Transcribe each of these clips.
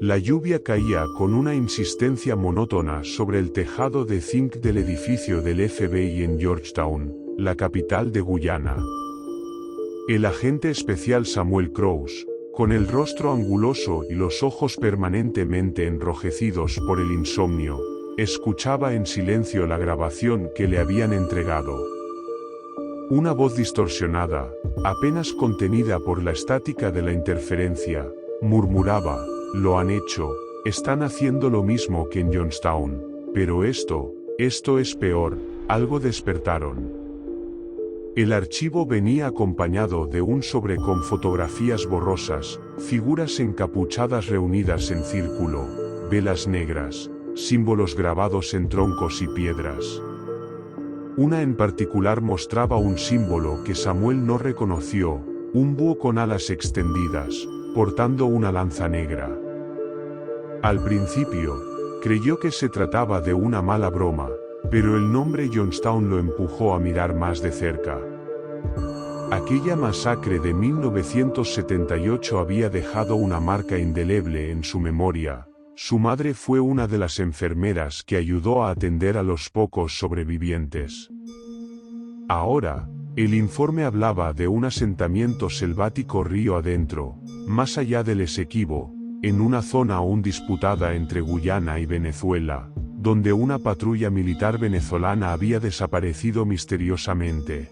La lluvia caía con una insistencia monótona sobre el tejado de zinc del edificio del FBI en Georgetown, la capital de Guyana. El agente especial Samuel Crouse, con el rostro anguloso y los ojos permanentemente enrojecidos por el insomnio, escuchaba en silencio la grabación que le habían entregado. Una voz distorsionada, apenas contenida por la estática de la interferencia, murmuraba: "Lo han hecho, están haciendo lo mismo que en Johnstown, pero esto es peor, algo despertaron". El archivo venía acompañado de un sobre con fotografías borrosas, figuras encapuchadas reunidas en círculo, velas negras, símbolos grabados en troncos y piedras. Una en particular mostraba un símbolo que Samuel no reconoció, un búho con alas extendidas, portando una lanza negra. Al principio, creyó que se trataba de una mala broma, pero el nombre Johnstown lo empujó a mirar más de cerca. Aquella masacre de 1978 había dejado una marca indeleble en su memoria. Su madre fue una de las enfermeras que ayudó a atender a los pocos sobrevivientes. Ahora, el informe hablaba de un asentamiento selvático río adentro, más allá del Esequibo, en una zona aún disputada entre Guyana y Venezuela, donde una patrulla militar venezolana había desaparecido misteriosamente.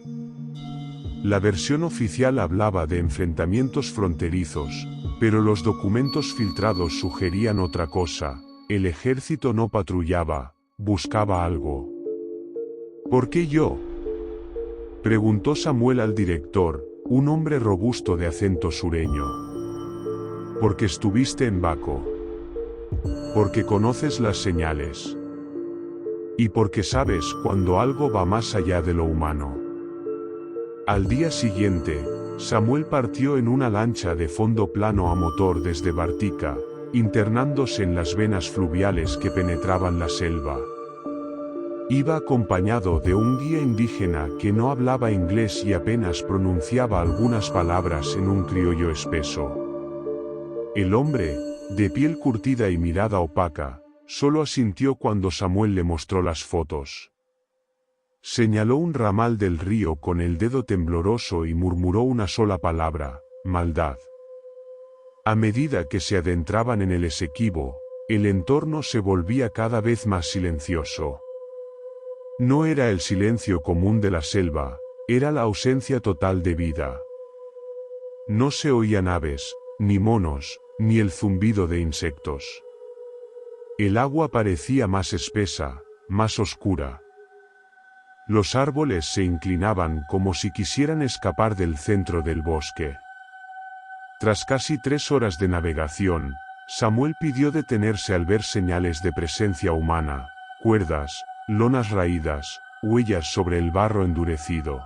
La versión oficial hablaba de enfrentamientos fronterizos, pero los documentos filtrados sugerían otra cosa: el ejército no patrullaba, buscaba algo. ¿Por qué yo?, preguntó Samuel al director, un hombre robusto de acento sureño. Porque estuviste en Baco. Porque conoces las señales. Y porque sabes cuando algo va más allá de lo humano. Al día siguiente, Samuel partió en una lancha de fondo plano a motor desde Bartica, internándose en las venas fluviales que penetraban la selva. Iba acompañado de un guía indígena que no hablaba inglés y apenas pronunciaba algunas palabras en un criollo espeso. El hombre, de piel curtida y mirada opaca, solo asintió cuando Samuel le mostró las fotos. Señaló un ramal del río con el dedo tembloroso y murmuró una sola palabra: maldad. A medida que se adentraban en el Esequibo, el entorno se volvía cada vez más silencioso. No era el silencio común de la selva, era la ausencia total de vida. No se oían aves, ni monos, ni el zumbido de insectos. El agua parecía más espesa, más oscura. Los árboles se inclinaban como si quisieran escapar del centro del bosque. Tras casi 3 horas de navegación, Samuel pidió detenerse al ver señales de presencia humana: cuerdas, lonas raídas, huellas sobre el barro endurecido.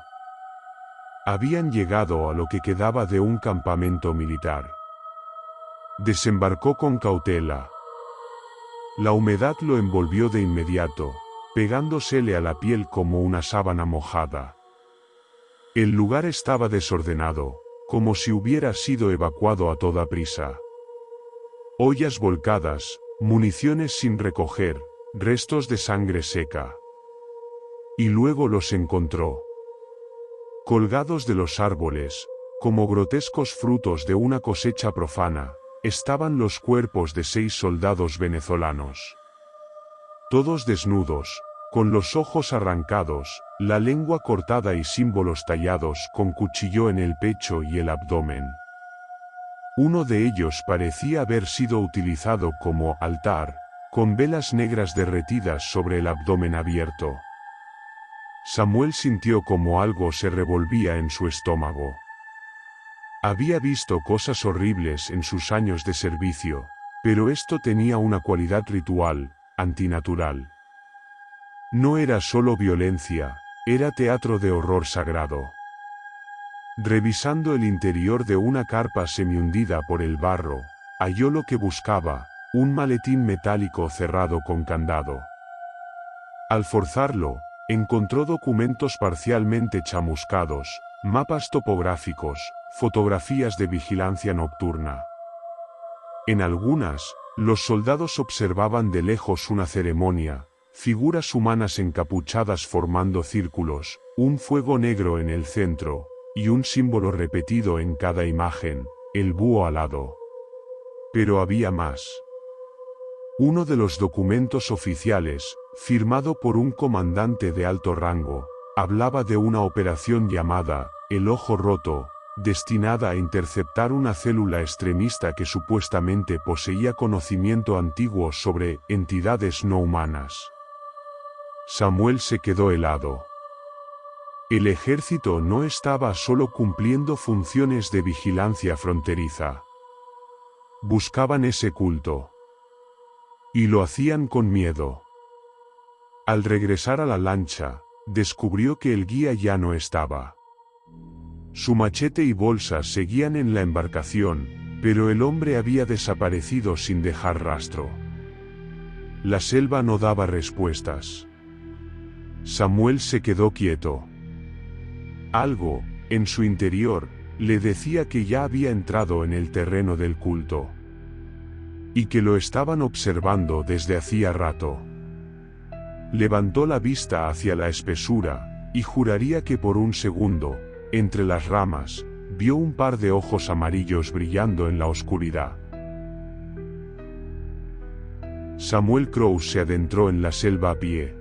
Habían llegado a lo que quedaba de un campamento militar. Desembarcó con cautela. La humedad lo envolvió de inmediato, pegándosele a la piel como una sábana mojada. El lugar estaba desordenado, como si hubiera sido evacuado a toda prisa. Ollas volcadas, municiones sin recoger, restos de sangre seca. Y luego los encontró. Colgados de los árboles, como grotescos frutos de una cosecha profana, estaban los cuerpos de 6 soldados venezolanos. Todos desnudos, con los ojos arrancados, la lengua cortada y símbolos tallados con cuchillo en el pecho y el abdomen. Uno de ellos parecía haber sido utilizado como altar, con velas negras derretidas sobre el abdomen abierto. Samuel sintió como algo se revolvía en su estómago. Había visto cosas horribles en sus años de servicio, pero esto tenía una cualidad ritual, antinatural. No era solo violencia, era teatro de horror sagrado. Revisando el interior de una carpa semihundida por el barro, halló lo que buscaba: un maletín metálico cerrado con candado. Al forzarlo, encontró documentos parcialmente chamuscados, mapas topográficos, fotografías de vigilancia nocturna. En algunas, los soldados observaban de lejos una ceremonia, figuras humanas encapuchadas formando círculos, un fuego negro en el centro, y un símbolo repetido en cada imagen, el búho alado. Pero había más. Uno de los documentos oficiales, firmado por un comandante de alto rango, hablaba de una operación llamada El Ojo Roto, destinada a interceptar una célula extremista que supuestamente poseía conocimiento antiguo sobre entidades no humanas. Samuel se quedó helado. El ejército no estaba solo cumpliendo funciones de vigilancia fronteriza. Buscaban ese culto. Y lo hacían con miedo. Al regresar a la lancha, descubrió que el guía ya no estaba. Su machete y bolsa seguían en la embarcación, pero el hombre había desaparecido sin dejar rastro. La selva no daba respuestas. Samuel se quedó quieto. Algo, en su interior, le decía que ya había entrado en el terreno del culto. Y que lo estaban observando desde hacía rato. Levantó la vista hacia la espesura, y juraría que por un segundo, entre las ramas, vio un par de ojos amarillos brillando en la oscuridad. Samuel Crowe se adentró en la selva a pie.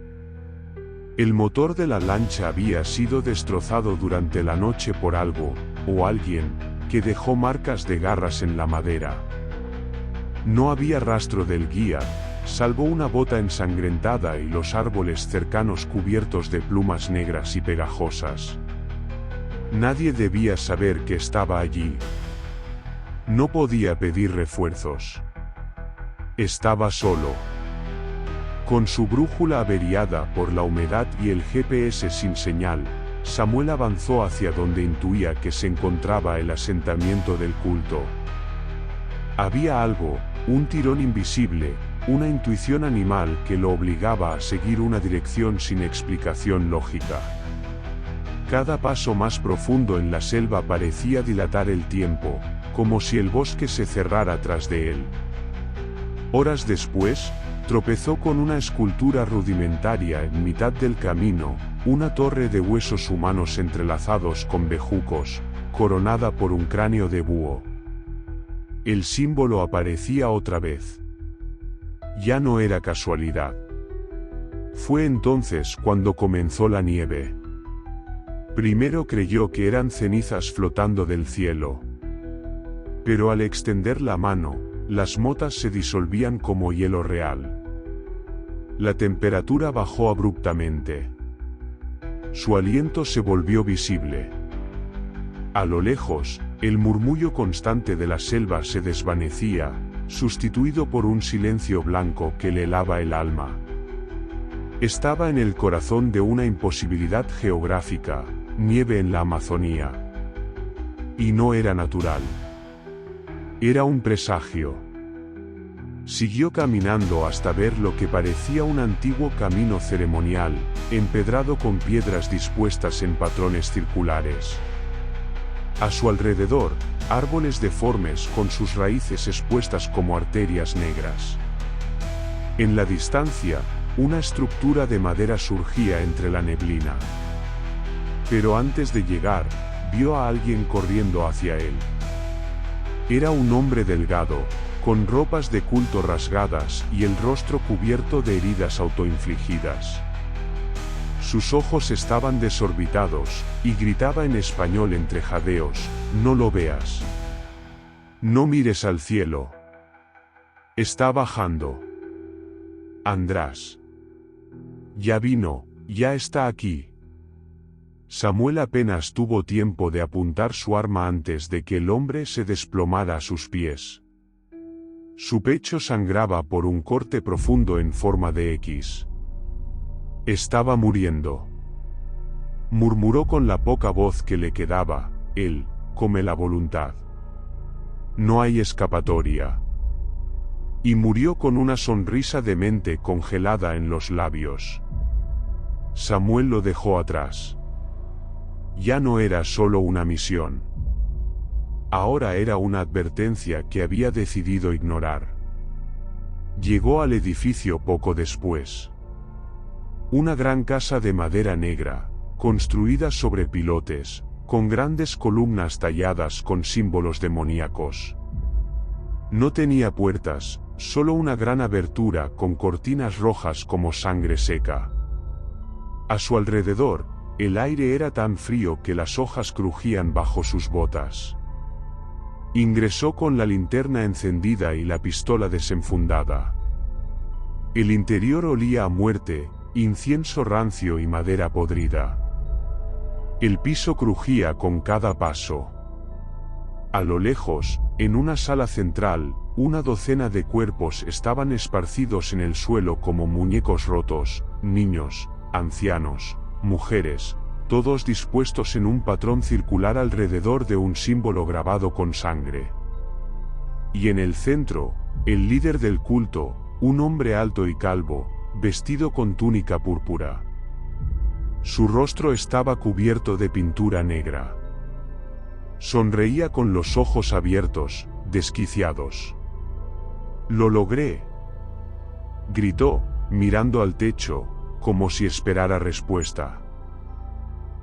El motor de la lancha había sido destrozado durante la noche por algo, o alguien, que dejó marcas de garras en la madera. No había rastro del guía, salvo una bota ensangrentada y los árboles cercanos cubiertos de plumas negras y pegajosas. Nadie debía saber que estaba allí. No podía pedir refuerzos. Estaba solo. Con su brújula averiada por la humedad y el GPS sin señal, Samuel avanzó hacia donde intuía que se encontraba el asentamiento del culto. Había algo, un tirón invisible, una intuición animal que lo obligaba a seguir una dirección sin explicación lógica. Cada paso más profundo en la selva parecía dilatar el tiempo, como si el bosque se cerrara tras de él. Horas después, tropezó con una escultura rudimentaria en mitad del camino, una torre de huesos humanos entrelazados con bejucos, coronada por un cráneo de búho. El símbolo aparecía otra vez. Ya no era casualidad. Fue entonces cuando comenzó la nieve. Primero creyó que eran cenizas flotando del cielo. Pero al extender la mano, las motas se disolvían como hielo real. La temperatura bajó abruptamente. Su aliento se volvió visible. A lo lejos, el murmullo constante de la selva se desvanecía, sustituido por un silencio blanco que le helaba el alma. Estaba en el corazón de una imposibilidad geográfica, nieve en la Amazonía. Y no era natural. Era un presagio. Siguió caminando hasta ver lo que parecía un antiguo camino ceremonial, empedrado con piedras dispuestas en patrones circulares. A su alrededor, árboles deformes con sus raíces expuestas como arterias negras. En la distancia, una estructura de madera surgía entre la neblina. Pero antes de llegar, vio a alguien corriendo hacia él. Era un hombre delgado, con ropas de culto rasgadas y el rostro cubierto de heridas autoinfligidas. Sus ojos estaban desorbitados, y gritaba en español entre jadeos: «No lo veas. No mires al cielo. Está bajando. András. Ya vino, ya está aquí». Samuel apenas tuvo tiempo de apuntar su arma antes de que el hombre se desplomara a sus pies. Su pecho sangraba por un corte profundo en forma de X. Estaba muriendo. Murmuró con la poca voz que le quedaba: «Él, come la voluntad. No hay escapatoria». Y murió con una sonrisa demente congelada en los labios. Samuel lo dejó atrás. Ya no era solo una misión. ahora era una advertencia que había decidido ignorar. Llegó al edificio poco después. Una gran casa de madera negra, construida sobre pilotes, con grandes columnas talladas con símbolos demoníacos. No tenía puertas, solo una gran abertura con cortinas rojas como sangre seca. A su alrededor, el aire era tan frío que las hojas crujían bajo sus botas. Ingresó con la linterna encendida y la pistola desenfundada. El interior olía a muerte, incienso rancio y madera podrida. El piso crujía con cada paso. A lo lejos, en una sala central, una docena de cuerpos estaban esparcidos en el suelo como muñecos rotos, niños, ancianos, mujeres, todos dispuestos en un patrón circular alrededor de un símbolo grabado con sangre. Y en el centro, el líder del culto, un hombre alto y calvo, vestido con túnica púrpura. Su rostro estaba cubierto de pintura negra. Sonreía con los ojos abiertos, desquiciados. «Lo logré», gritó, mirando al techo, como si esperara respuesta.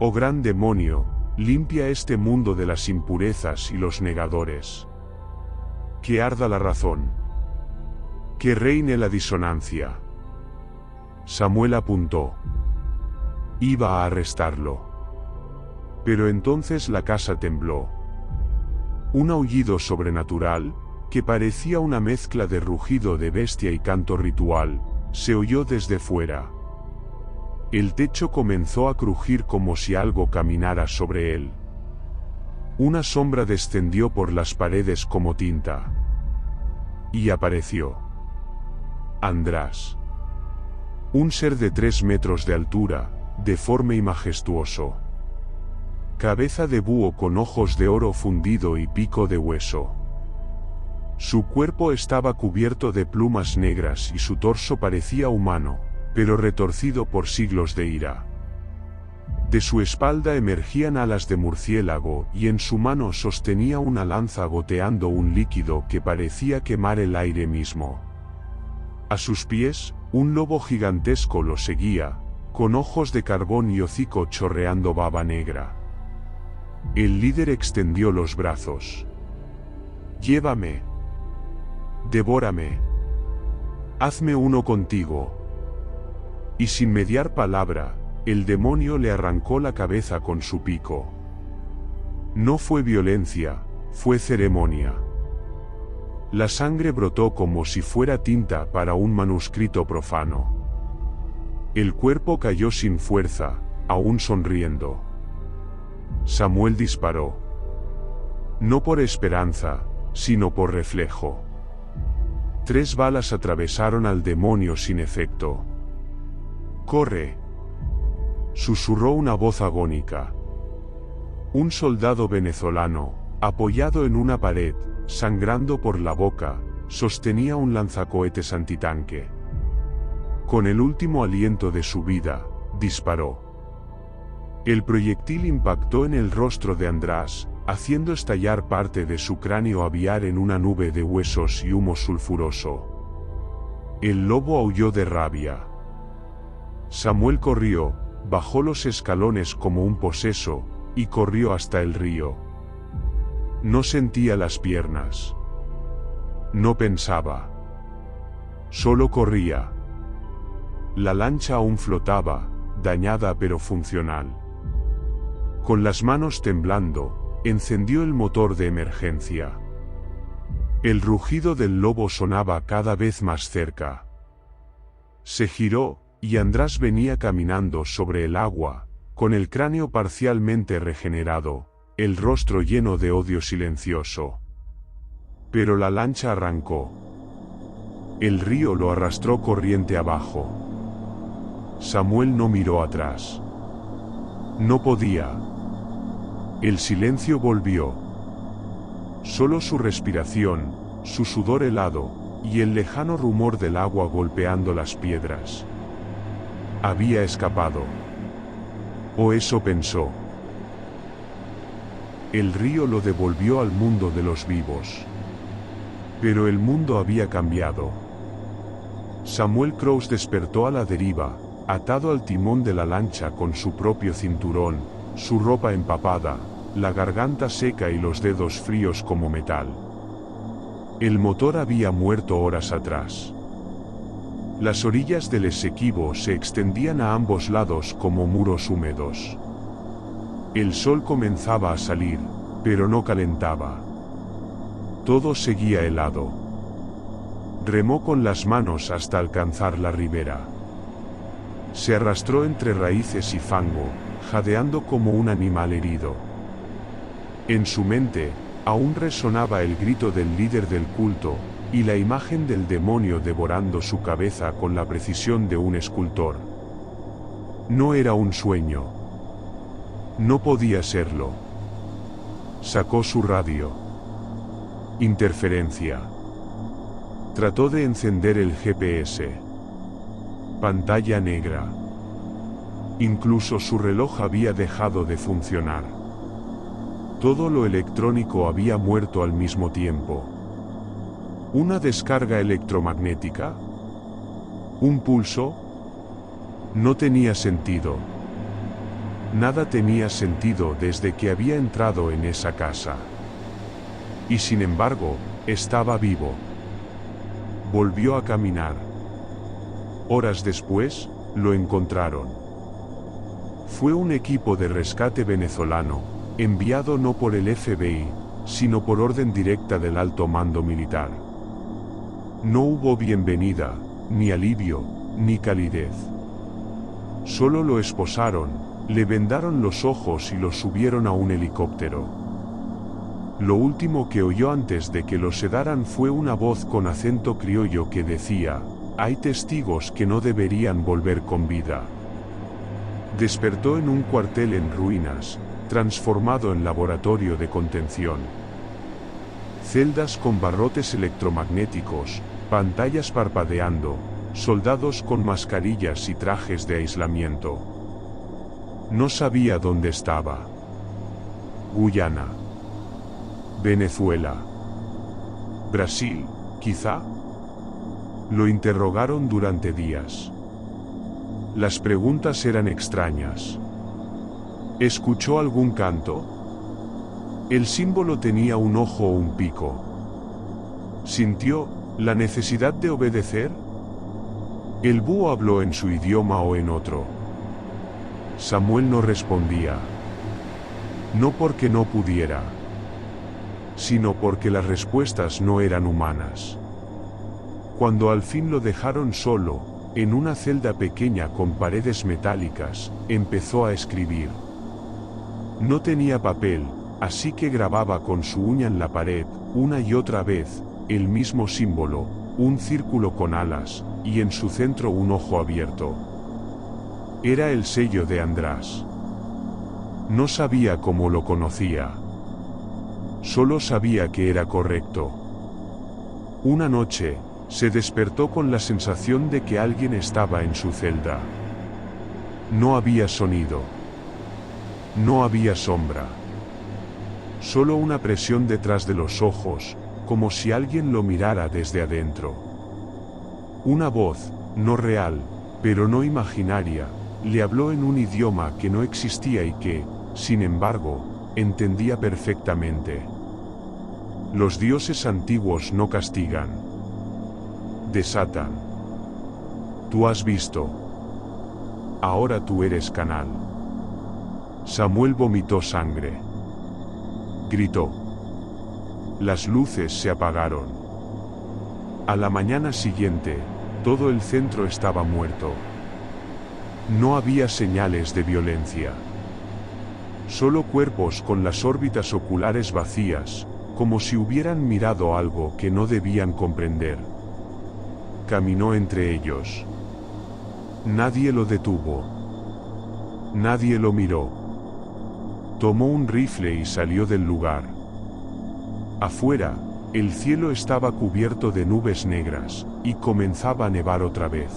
«Oh gran demonio, limpia este mundo de las impurezas y los negadores. Que arda la razón. Que reine la disonancia». Samuel apuntó. Iba a arrestarlo. Pero entonces la casa tembló. Un aullido sobrenatural, que parecía una mezcla de rugido de bestia y canto ritual, se oyó desde fuera. El techo comenzó a crujir como si algo caminara sobre él. Una sombra descendió por las paredes como tinta. Y apareció András. Un ser de 3 metros de altura, deforme y majestuoso. Cabeza de búho con ojos de oro fundido y pico de hueso. Su cuerpo estaba cubierto de plumas negras y su torso parecía humano, pero retorcido por siglos de ira. De su espalda emergían alas de murciélago y en su mano sostenía una lanza goteando un líquido que parecía quemar el aire mismo. A sus pies, un lobo gigantesco lo seguía, con ojos de carbón y hocico chorreando baba negra. El líder extendió los brazos. «Llévame. Devórame. Hazme uno contigo». Y sin mediar palabra, el demonio le arrancó la cabeza con su pico. No fue violencia, fue ceremonia. La sangre brotó como si fuera tinta para un manuscrito profano. El cuerpo cayó sin fuerza, aún sonriendo. Samuel disparó. No por esperanza, sino por reflejo. 3 balas atravesaron al demonio sin efecto. «Corre», susurró una voz agónica. Un soldado venezolano, apoyado en una pared, sangrando por la boca, sostenía un lanzacohetes antitanque. Con el último aliento de su vida, disparó. El proyectil impactó en el rostro de András, haciendo estallar parte de su cráneo aviar en una nube de huesos y humo sulfuroso. El lobo aulló de rabia. Samuel corrió, bajó los escalones como un poseso, y corrió hasta el río. No sentía las piernas. No pensaba. Solo corría. La lancha aún flotaba, dañada pero funcional. Con las manos temblando, encendió el motor de emergencia. El rugido del lobo sonaba cada vez más cerca. Se giró, y András venía caminando sobre el agua, con el cráneo parcialmente regenerado, el rostro lleno de odio silencioso. Pero la lancha arrancó. El río lo arrastró corriente abajo. Samuel no miró atrás. No podía. El silencio volvió. Solo su respiración, su sudor helado, y el lejano rumor del agua golpeando las piedras. Había escapado. O eso pensó. el río lo devolvió al mundo de los vivos. Pero el mundo había cambiado. Samuel Crouse despertó a la deriva, atado al timón de la lancha con su propio cinturón, su ropa empapada, la garganta seca y los dedos fríos como metal. El motor había muerto horas atrás. Las orillas del Essequibo se extendían a ambos lados como muros húmedos. El sol comenzaba a salir, pero no calentaba. Todo seguía helado. Remó con las manos hasta alcanzar la ribera. Se arrastró entre raíces y fango, jadeando como un animal herido. En su mente, aún resonaba el grito del líder del culto, y la imagen del demonio devorando su cabeza con la precisión de un escultor. No era un sueño. No podía serlo. Sacó su radio. Interferencia. Trató de encender el GPS. Pantalla negra. Incluso su reloj había dejado de funcionar. Todo lo electrónico había muerto al mismo tiempo. ¿Una descarga electromagnética? ¿Un pulso? No tenía sentido. Nada tenía sentido desde que había entrado en esa casa. Y sin embargo, estaba vivo. Volvió a caminar. Horas después, lo encontraron. Fue un equipo de rescate venezolano, enviado no por el FBI, sino por orden directa del alto mando militar. No hubo bienvenida, ni alivio, ni calidez. Solo lo esposaron, le vendaron los ojos y lo subieron a un helicóptero. Lo último que oyó antes de que lo sedaran fue una voz con acento criollo que decía: «Hay testigos que no deberían volver con vida». Despertó en un cuartel en ruinas, transformado en laboratorio de contención. Celdas con barrotes electromagnéticos, pantallas parpadeando, soldados con mascarillas y trajes de aislamiento. No sabía dónde estaba. Guyana. Venezuela. Brasil, quizá. Lo interrogaron durante días. Las preguntas eran extrañas. ¿Escuchó algún canto? El símbolo tenía un ojo o un pico. ¿Sintió la necesidad de obedecer? ¿El búho habló en su idioma o en otro? Samuel no respondía. No porque no pudiera, sino porque las respuestas no eran humanas. Cuando al fin lo dejaron solo, en una celda pequeña con paredes metálicas, empezó a escribir. No tenía papel, así que grababa con su uña en la pared, una y otra vez, el mismo símbolo, un círculo con alas, y en su centro un ojo abierto. Era el sello de András. No sabía cómo lo conocía. Solo sabía que era correcto. Una noche, se despertó con la sensación de que alguien estaba en su celda. No había sonido. No había sombra. Solo una presión detrás de los ojos, como si alguien lo mirara desde adentro. Una voz, no real, pero no imaginaria, le habló en un idioma que no existía y que, sin embargo, entendía perfectamente. Los dioses antiguos no castigan. Desatan. Tú has visto. Ahora tú eres canal. Samuel vomitó sangre. Gritó. Las luces se apagaron. A la mañana siguiente, todo el centro estaba muerto. No había señales de violencia. Solo cuerpos con las órbitas oculares vacías, como si hubieran mirado algo que no debían comprender. Caminó entre ellos. Nadie lo detuvo. Nadie lo miró. Tomó un rifle y salió del lugar. Afuera, el cielo estaba cubierto de nubes negras, y comenzaba a nevar otra vez.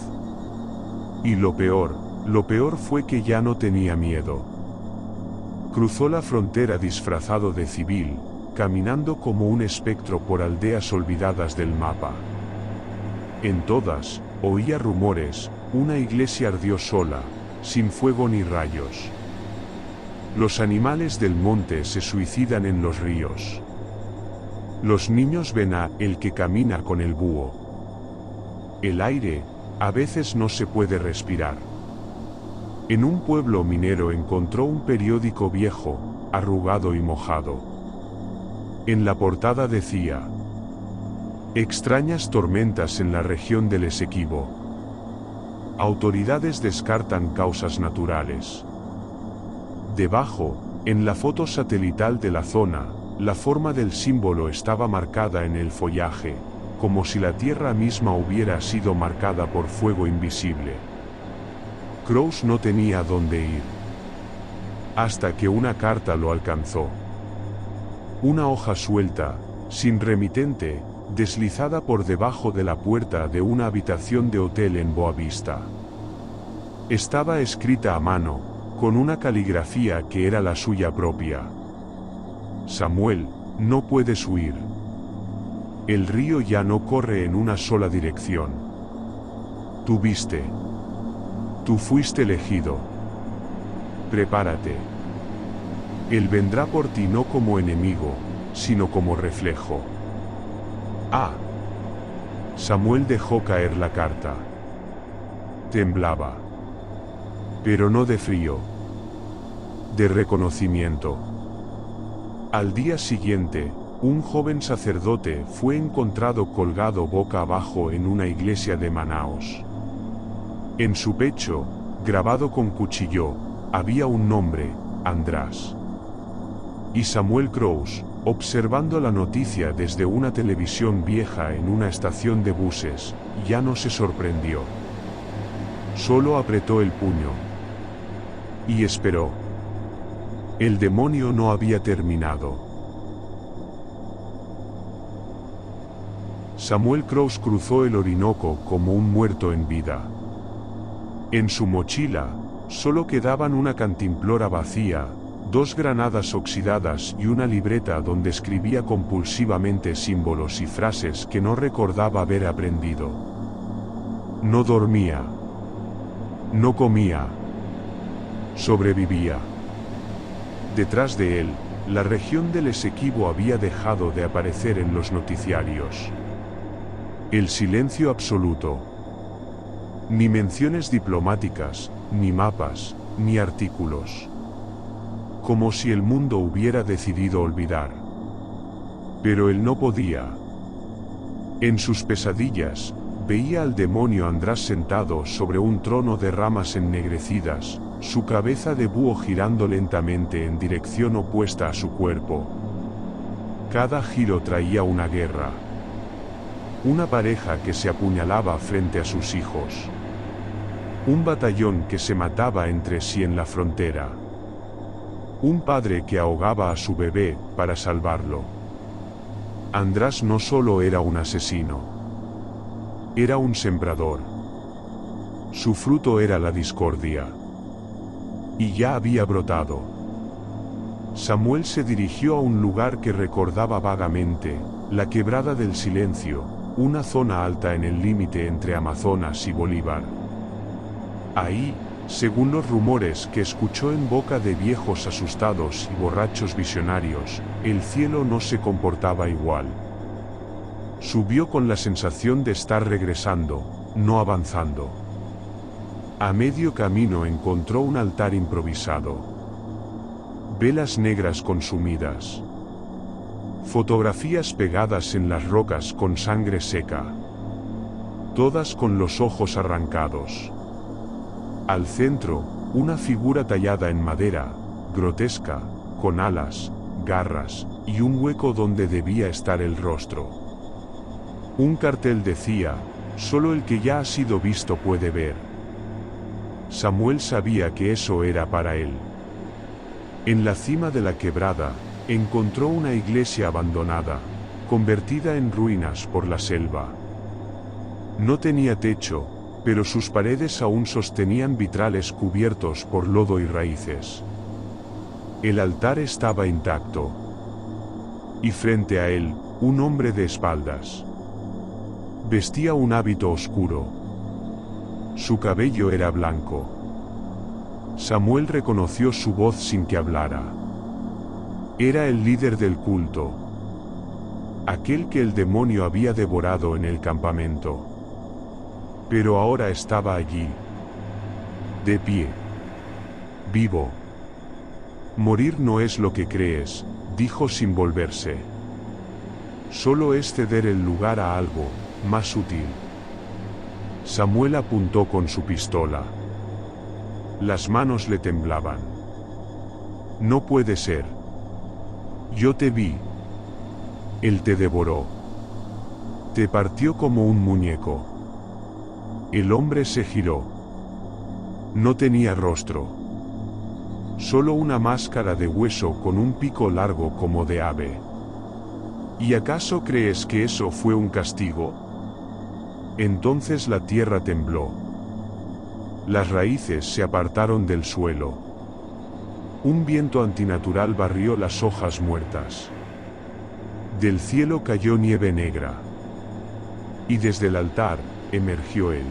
Y lo peor fue que ya no tenía miedo. Cruzó la frontera disfrazado de civil, caminando como un espectro por aldeas olvidadas del mapa. En todas, oía rumores, una iglesia ardió sola, sin fuego ni rayos. Los animales del monte se suicidan en los ríos. Los niños ven a el que camina con el búho. El aire, a veces no se puede respirar. En un pueblo minero encontró un periódico viejo, arrugado y mojado. En la portada decía: extrañas tormentas en la región del Esequibo. Autoridades descartan causas naturales. Debajo, en la foto satelital de la zona, la forma del símbolo estaba marcada en el follaje, como si la tierra misma hubiera sido marcada por fuego invisible. Krauss no tenía dónde ir. Hasta que una carta lo alcanzó. Una hoja suelta, sin remitente, deslizada por debajo de la puerta de una habitación de hotel en Boavista. Estaba escrita a mano, con una caligrafía que era la suya propia. Samuel, no puedes huir. El río ya no corre en una sola dirección. Tú fuiste elegido. Prepárate. Él vendrá por ti no como enemigo, sino como reflejo. Samuel dejó caer la carta. Temblaba. Pero no de frío. De reconocimiento. Al día siguiente, un joven sacerdote fue encontrado colgado boca abajo en una iglesia de Manaos. En su pecho, grabado con cuchillo, había un nombre: András. Y Samuel Krauss, observando la noticia desde una televisión vieja en una estación de buses, ya no se sorprendió. Solo apretó el puño. Y esperó. El demonio no había terminado. Samuel Krauss cruzó el Orinoco como un muerto en vida. En su mochila, solo quedaban una cantimplora vacía, 2 granadas oxidadas y una libreta donde escribía compulsivamente símbolos y frases que no recordaba haber aprendido. No dormía. No comía. Sobrevivía. Detrás de él, la región del Esequibo había dejado de aparecer en los noticiarios. El silencio absoluto. Ni menciones diplomáticas, ni mapas, ni artículos. Como si el mundo hubiera decidido olvidar. Pero él no podía. En sus pesadillas, veía al demonio András sentado sobre un trono de ramas ennegrecidas, su cabeza de búho girando lentamente en dirección opuesta a su cuerpo. Cada giro traía una guerra. Una pareja que se apuñalaba frente a sus hijos. Un batallón que se mataba entre sí en la frontera. Un padre que ahogaba a su bebé para salvarlo. András no solo era un asesino. Era un sembrador. Su fruto era la discordia. Y ya había brotado. Samuel se dirigió a un lugar que recordaba vagamente, la Quebrada del Silencio, una zona alta en el límite entre Amazonas y Bolívar. Ahí, según los rumores que escuchó en boca de viejos asustados y borrachos visionarios, el cielo no se comportaba igual. Subió con la sensación de estar regresando, no avanzando. A medio camino encontró un altar improvisado. Velas negras consumidas. Fotografías pegadas en las rocas con sangre seca. Todas con los ojos arrancados. Al centro, una figura tallada en madera, grotesca, con alas, garras, y un hueco donde debía estar el rostro. Un cartel decía: solo el que ya ha sido visto puede ver. Samuel sabía que eso era para él. En la cima de la quebrada, encontró una iglesia abandonada, convertida en ruinas por la selva. No tenía techo, pero sus paredes aún sostenían vitrales cubiertos por lodo y raíces. El altar estaba intacto. Y frente a él, un hombre de espaldas. Vestía un hábito oscuro. Su cabello era blanco. Samuel reconoció su voz sin que hablara. Era el líder del culto. Aquel que el demonio había devorado en el campamento. Pero ahora estaba allí. De pie. Vivo. Morir no es lo que crees, dijo sin volverse. Solo es ceder el lugar a algo más útil. Samuel apuntó con su pistola. Las manos le temblaban. No puede ser. Yo te vi. Él te devoró. Te partió como un muñeco. El hombre se giró. No tenía rostro. Solo una máscara de hueso con un pico largo como de ave. ¿Y acaso crees que eso fue un castigo? Entonces la tierra tembló. Las raíces se apartaron del suelo. Un viento antinatural barrió las hojas muertas. Del cielo cayó nieve negra. Y desde el altar, emergió él.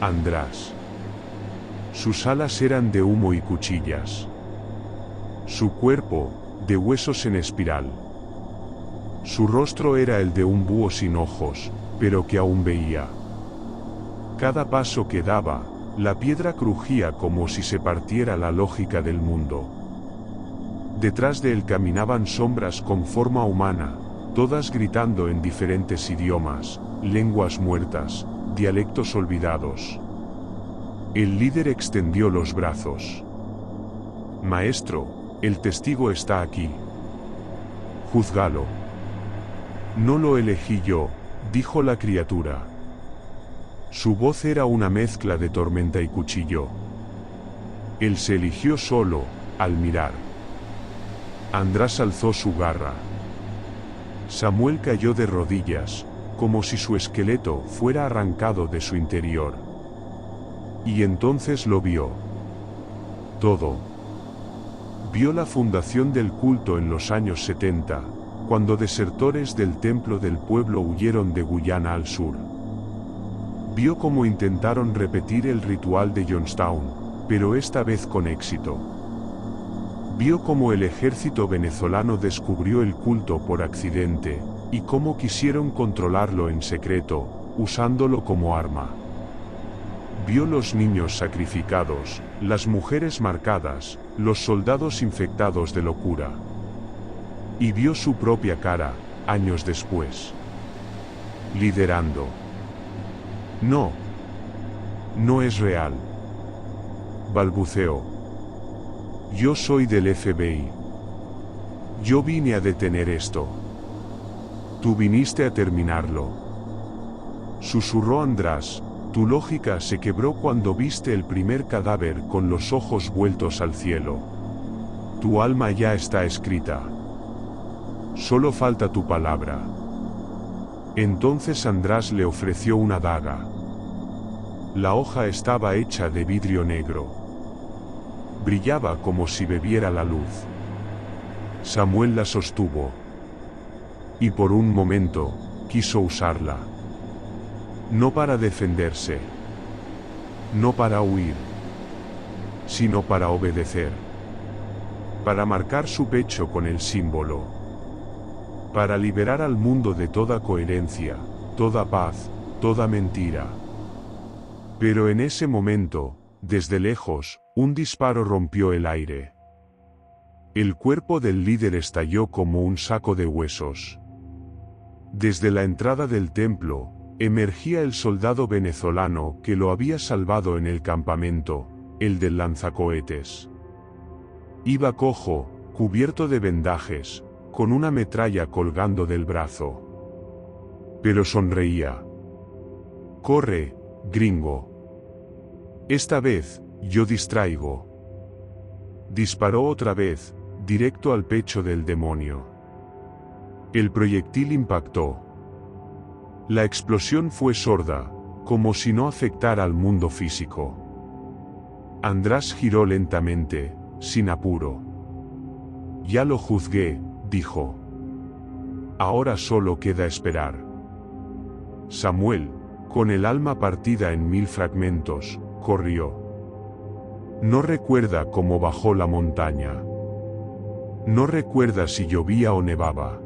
András. Sus alas eran de humo y cuchillas. Su cuerpo, de huesos en espiral. Su rostro era el de un búho sin ojos, pero que aún veía. Cada paso que daba, la piedra crujía como si se partiera la lógica del mundo. Detrás de él caminaban sombras con forma humana, todas gritando en diferentes idiomas, lenguas muertas, dialectos olvidados. El líder extendió los brazos. Maestro, el testigo está aquí. Juzgalo. No lo elegí yo, dijo la criatura. Su voz era una mezcla de tormenta y cuchillo. Él se eligió solo, al mirar. András alzó su garra. Samuel cayó de rodillas, como si su esqueleto fuera arrancado de su interior. Y entonces lo vio. Todo. Vio la fundación del culto en los años 70, cuando desertores del templo del pueblo huyeron de Guyana al sur. Vio cómo intentaron repetir el ritual de Johnstown, pero esta vez con éxito. Vio cómo el ejército venezolano descubrió el culto por accidente, y cómo quisieron controlarlo en secreto, usándolo como arma. Vio los niños sacrificados, las mujeres marcadas, los soldados infectados de locura. Y vio su propia cara, años después. Liderando. No. No es real. Balbuceó. Yo soy del FBI. Yo vine a detener esto. Tú viniste a terminarlo. Susurró András. Tu lógica se quebró cuando viste el primer cadáver con los ojos vueltos al cielo. Tu alma ya está escrita. Solo falta tu palabra. Entonces András le ofreció una daga. La hoja estaba hecha de vidrio negro. Brillaba como si bebiera la luz. Samuel la sostuvo. Y por un momento, quiso usarla. No para defenderse. No para huir. Sino para obedecer. Para marcar su pecho con el símbolo. Para liberar al mundo de toda coherencia, toda paz, toda mentira. Pero en ese momento, desde lejos, un disparo rompió el aire. El cuerpo del líder estalló como un saco de huesos. Desde la entrada del templo, emergía el soldado venezolano que lo había salvado en el campamento, el del lanzacohetes. Iba cojo, cubierto de vendajes, con una metralla colgando del brazo. Pero sonreía. Corre, gringo. Esta vez, yo distraigo. Disparó otra vez, directo al pecho del demonio. El proyectil impactó. La explosión fue sorda, como si no afectara al mundo físico. András giró lentamente, sin apuro. Ya lo juzgué, dijo. Ahora solo queda esperar. Samuel, con el alma partida en 1000 fragmentos, corrió. No recuerda cómo bajó la montaña. No recuerda si llovía o nevaba.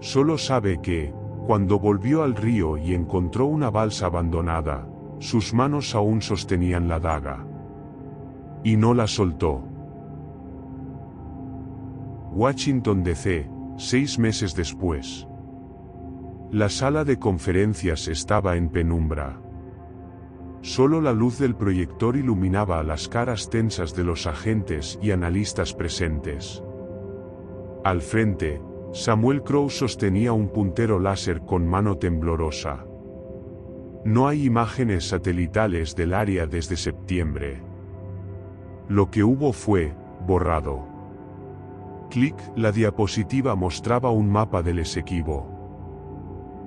Solo sabe que, cuando volvió al río y encontró una balsa abandonada, sus manos aún sostenían la daga. Y no la soltó. Washington, D.C., 6 meses después. La sala de conferencias estaba en penumbra. Solo la luz del proyector iluminaba las caras tensas de los agentes y analistas presentes. Al frente, Samuel Crowe sostenía un puntero láser con mano temblorosa. No hay imágenes satelitales del área desde septiembre. Lo que hubo fue borrado. Clic, la diapositiva mostraba un mapa del Esequibo.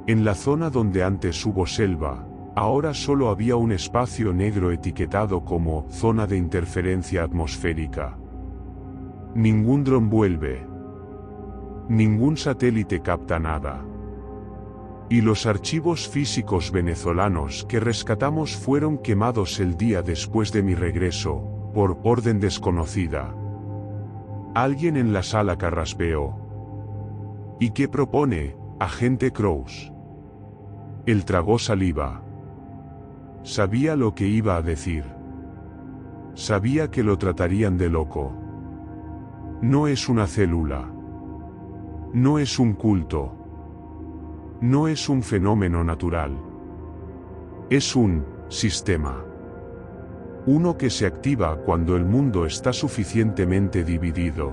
En la zona donde antes hubo selva, ahora solo había un espacio negro etiquetado como zona de interferencia atmosférica. Ningún dron vuelve. Ningún satélite capta nada. Y los archivos físicos venezolanos que rescatamos fueron quemados el día después de mi regreso, por orden desconocida. Alguien en la sala carraspeó. ¿Y qué propone, agente Crowe? Él tragó saliva. Sabía lo que iba a decir. Sabía que lo tratarían de loco. No es una célula. No es un culto. No es un fenómeno natural. Es un sistema. Uno que se activa cuando el mundo está suficientemente dividido.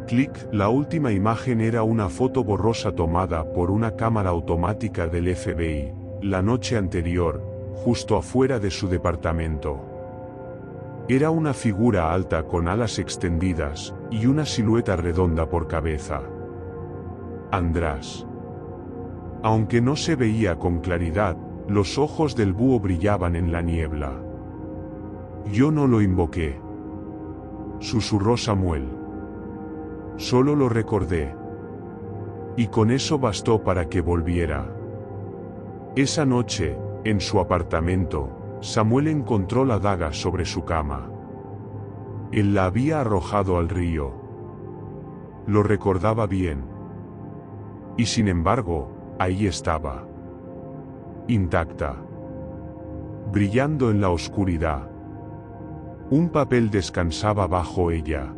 Clic, la última imagen era una foto borrosa tomada por una cámara automática del FBI, la noche anterior, justo afuera de su departamento. Era una figura alta con alas extendidas, y una silueta redonda por cabeza. András. Aunque no se veía con claridad, los ojos del búho brillaban en la niebla. Yo no lo invoqué. Susurró Samuel. Solo lo recordé. Y con eso bastó para que volviera. Esa noche, en su apartamento, Samuel encontró la daga sobre su cama. Él la había arrojado al río. Lo recordaba bien. Y sin embargo, ahí estaba. Intacta. Brillando en la oscuridad. Un papel descansaba bajo ella.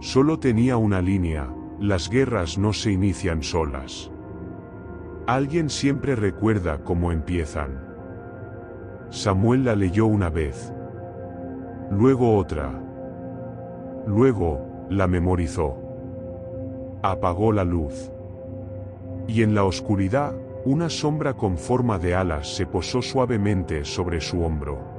Solo tenía una línea: las guerras no se inician solas. Alguien siempre recuerda cómo empiezan. Samuel la leyó una vez. Luego otra. Luego, la memorizó. Apagó la luz. Y en la oscuridad, una sombra con forma de alas se posó suavemente sobre su hombro.